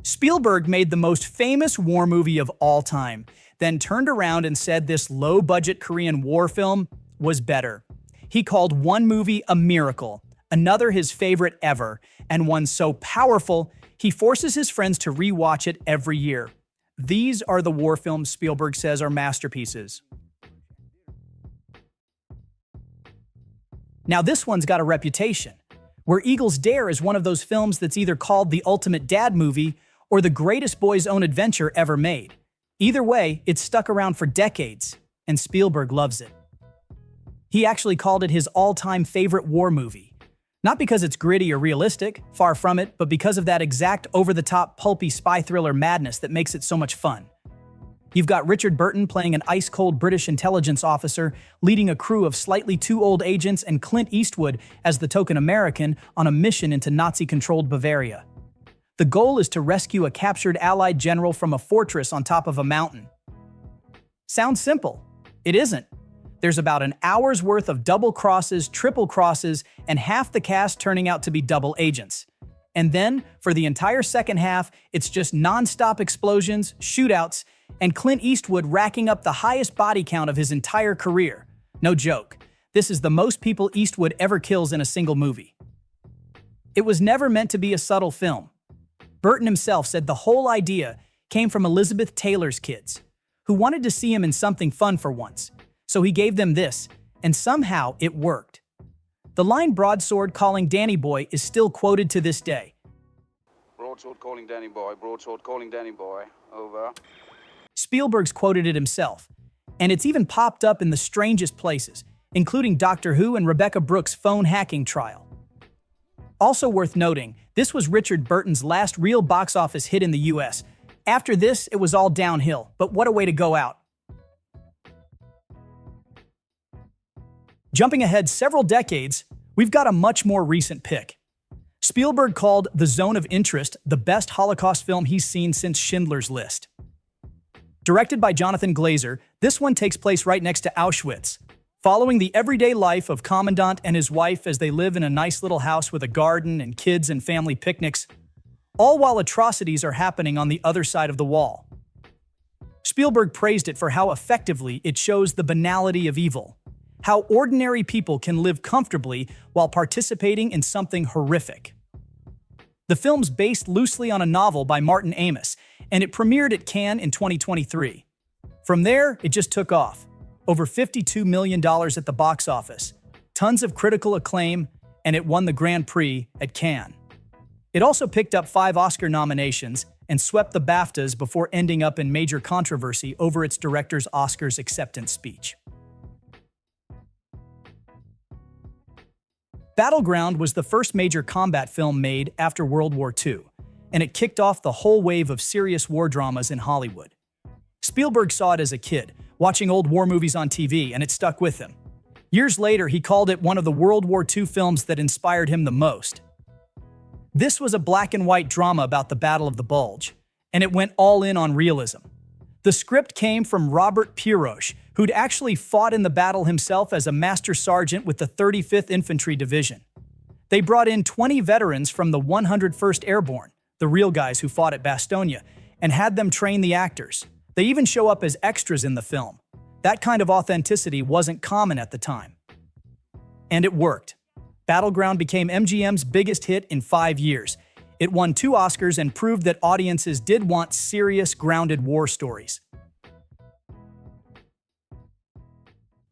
Spielberg made the most famous war movie of all time, then turned around and said this low-budget Korean war film was better. He called one movie a miracle, another his favorite ever, and one so powerful, he forces his friends to re-watch it every year. These are the war films Spielberg says are masterpieces. Now this one's got a reputation. Where Eagles Dare is one of those films that's either called the ultimate dad movie or the greatest boy's own adventure ever made. Either way, it's stuck around for decades, and Spielberg loves it. He actually called it his all-time favorite war movie. Not because it's gritty or realistic, far from it, but because of that exact over-the-top pulpy spy thriller madness that makes it so much fun. You've got Richard Burton playing an ice-cold British intelligence officer, leading a crew of slightly too old agents, and Clint Eastwood as the token American on a mission into Nazi-controlled Bavaria. The goal is to rescue a captured Allied general from a fortress on top of a mountain. Sounds simple. It isn't. There's about an hour's worth of double crosses, triple crosses, and half the cast turning out to be double agents. And then, for the entire second half, it's just non-stop explosions, shootouts, and Clint Eastwood racking up the highest body count of his entire career. No joke. This is the most people Eastwood ever kills in a single movie. It was never meant to be a subtle film. Burton himself said the whole idea came from Elizabeth Taylor's kids, who wanted to see him in something fun for once. So he gave them this, and somehow it worked. The line "broadsword calling Danny Boy" is still quoted to this day. Broadsword calling Danny Boy, broadsword calling Danny Boy, over. Spielberg's quoted it himself, and it's even popped up in the strangest places, including Doctor Who and Rebecca Brooks' phone hacking trial. Also worth noting, this was Richard Burton's last real box office hit in the US. After this, it was all downhill, but what a way to go out. Jumping ahead several decades, we've got a much more recent pick. Spielberg called The Zone of Interest the best Holocaust film he's seen since Schindler's List. Directed by Jonathan Glazer, this one takes place right next to Auschwitz, following the everyday life of Commandant and his wife as they live in a nice little house with a garden and kids and family picnics, all while atrocities are happening on the other side of the wall. Spielberg praised it for how effectively it shows the banality of evil, how ordinary people can live comfortably while participating in something horrific. The film's based loosely on a novel by Martin Amis, and it premiered at Cannes in 2023. From there, it just took off. Over $52 million at the box office, tons of critical acclaim, and it won the Grand Prix at Cannes. It also picked up 5 Oscar nominations and swept the BAFTAs before ending up in major controversy over its director's Oscars acceptance speech. Battleground was the first major combat film made after World War II, and it kicked off the whole wave of serious war dramas in Hollywood. Spielberg saw it as a kid, watching old war movies on TV, and it stuck with him. Years later, he called it one of the World War II films that inspired him the most. This was a black and white drama about the Battle of the Bulge, and it went all in on realism. The script came from Robert Piroche, who'd actually fought in the battle himself as a master sergeant with the 35th Infantry Division. They brought in 20 veterans from the 101st Airborne, the real guys who fought at Bastogne, and had them train the actors. They even show up as extras in the film. That kind of authenticity wasn't common at the time. And it worked. Battleground became MGM's biggest hit in 5 years. It won 2 Oscars and proved that audiences did want serious, grounded war stories.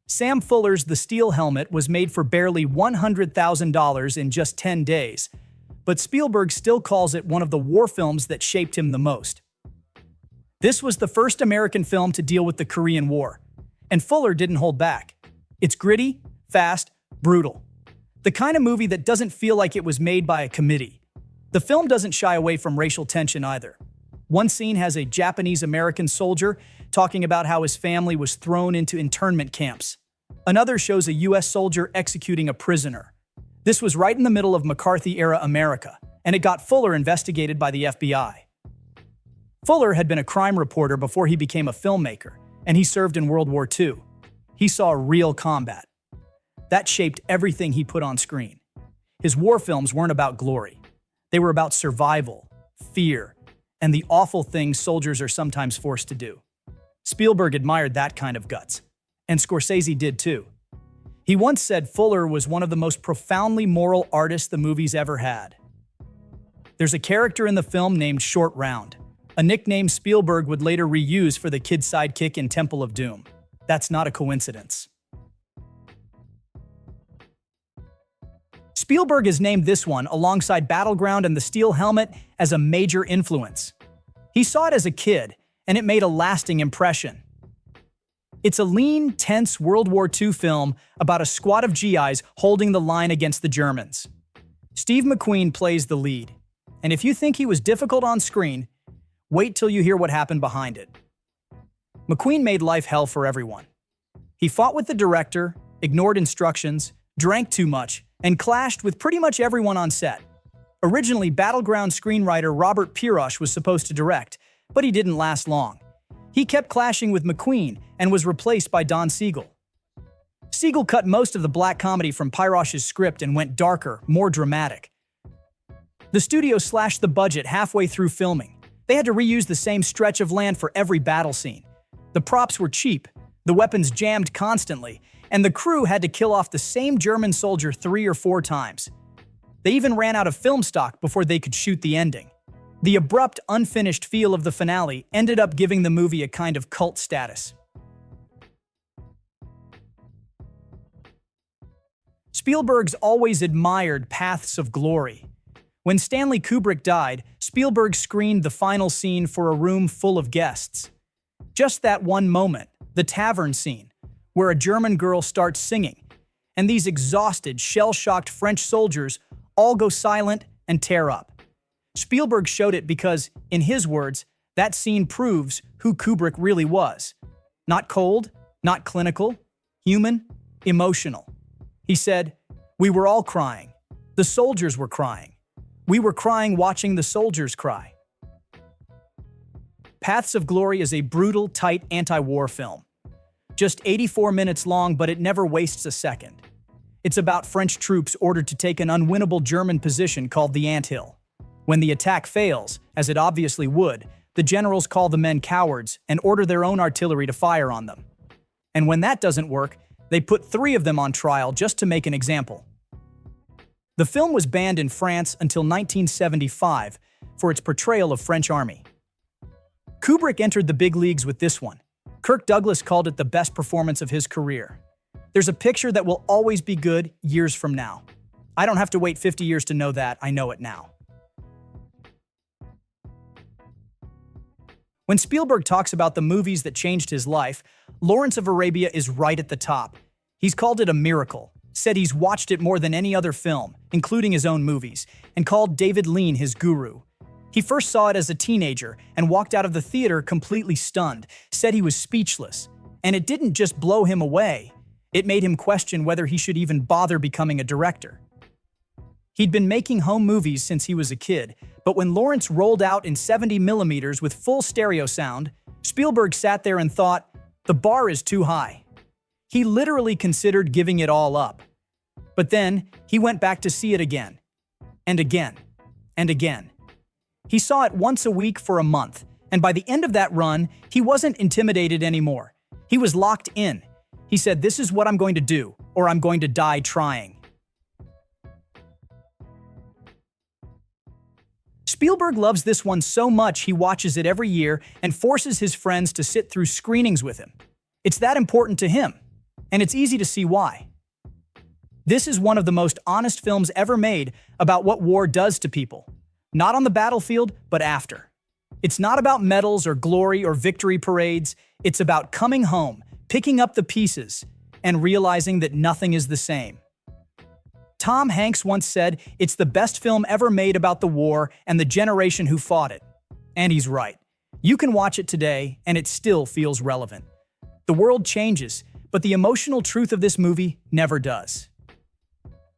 Sam Fuller's The Steel Helmet was made for barely $100,000 in just 10 days, but Spielberg still calls it one of the war films that shaped him the most. This was the first American film to deal with the Korean War, and Fuller didn't hold back. It's gritty, fast, brutal. The kind of movie that doesn't feel like it was made by a committee. The film doesn't shy away from racial tension either. One scene has a Japanese-American soldier talking about how his family was thrown into internment camps. Another shows a US soldier executing a prisoner. This was right in the middle of McCarthy-era America, and it got Fuller investigated by the FBI. Fuller had been a crime reporter before he became a filmmaker, and he served in World War II. He saw real combat. That shaped everything he put on screen. His war films weren't about glory. They were about survival, fear, and the awful things soldiers are sometimes forced to do. Spielberg admired that kind of guts, and Scorsese did too. He once said Fuller was one of the most profoundly moral artists the movie's ever had. There's a character in the film named Short Round, a nickname Spielberg would later reuse for the kid sidekick in Temple of Doom. That's not a coincidence. Spielberg has named this one, alongside Battleground and The Steel Helmet, as a major influence. He saw it as a kid, and it made a lasting impression. It's a lean, tense World War II film about a squad of GIs holding the line against the Germans. Steve McQueen plays the lead, and if you think he was difficult on screen, wait till you hear what happened behind it. McQueen made life hell for everyone. He fought with the director, ignored instructions, drank too much, and clashed with pretty much everyone on set. Originally, Battleground screenwriter Robert Pirosh was supposed to direct, but he didn't last long. He kept clashing with McQueen and was replaced by Don Siegel. Siegel cut most of the black comedy from Pirosh's script and went darker, more dramatic. The studio slashed the budget halfway through filming. They had to reuse the same stretch of land for every battle scene. The props were cheap, the weapons jammed constantly, and the crew had to kill off the same German soldier 3 or 4 times. They even ran out of film stock before they could shoot the ending. The abrupt, unfinished feel of the finale ended up giving the movie a kind of cult status. Spielberg's always admired paths of glory. When Stanley Kubrick died, Spielberg screened the final scene for a room full of guests. Just that one moment, the tavern scene, where a German girl starts singing, and these exhausted, shell-shocked French soldiers all go silent and tear up. Spielberg showed it because, in his words, that scene proves who Kubrick really was. Not cold, not clinical, human, emotional. He said, "We were all crying. The soldiers were crying. We were crying watching the soldiers cry." Paths of Glory is a brutal, tight anti-war film. Just 84 minutes long, but it never wastes a second. It's about French troops ordered to take an unwinnable German position called the Anthill. When the attack fails, as it obviously would, the generals call the men cowards and order their own artillery to fire on them. And when that doesn't work, they put 3 of them on trial just to make an example. The film was banned in France until 1975 for its portrayal of French army. Kubrick entered the big leagues with this one. Kirk Douglas called it the best performance of his career. There's a picture that will always be good years from now. I don't have to wait 50 years to know that, I know it now. When Spielberg talks about the movies that changed his life, Lawrence of Arabia is right at the top. He's called it a miracle, said he's watched it more than any other film, including his own movies, and called David Lean his guru. He first saw it as a teenager and walked out of the theater completely stunned, said he was speechless. And it didn't just blow him away, it made him question whether he should even bother becoming a director. He'd been making home movies since he was a kid, but when Lawrence rolled out in 70mm with full stereo sound, Spielberg sat there and thought, the bar is too high. He literally considered giving it all up. But then, he went back to see it again, and again, and again. He saw it once a week for a month, and by the end of that run, he wasn't intimidated anymore. He was locked in. He said, "This is what I'm going to do, or I'm going to die trying." Spielberg loves this one so much he watches it every year and forces his friends to sit through screenings with him. It's that important to him, and it's easy to see why. This is one of the most honest films ever made about what war does to people. Not on the battlefield, but after. It's not about medals or glory or victory parades. It's about coming home, picking up the pieces, and realizing that nothing is the same. Tom Hanks once said, "It's the best film ever made about the war and the generation who fought it." And he's right. You can watch it today, and it still feels relevant. The world changes, but the emotional truth of this movie never does.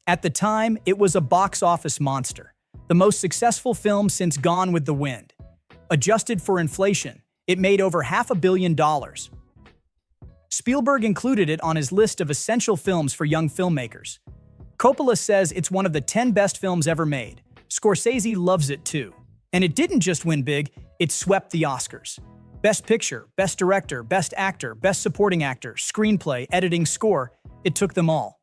At the time, it was a box office monster, the most successful film since Gone with the Wind. Adjusted for inflation, it made over $500 million. Spielberg included it on his list of essential films for young filmmakers. Coppola says it's one of the 10 best films ever made. Scorsese loves it too. And it didn't just win big, It swept the Oscars. Best Picture, Best Director, Best Actor, Best Supporting Actor, Screenplay, Editing, Score, it took them all.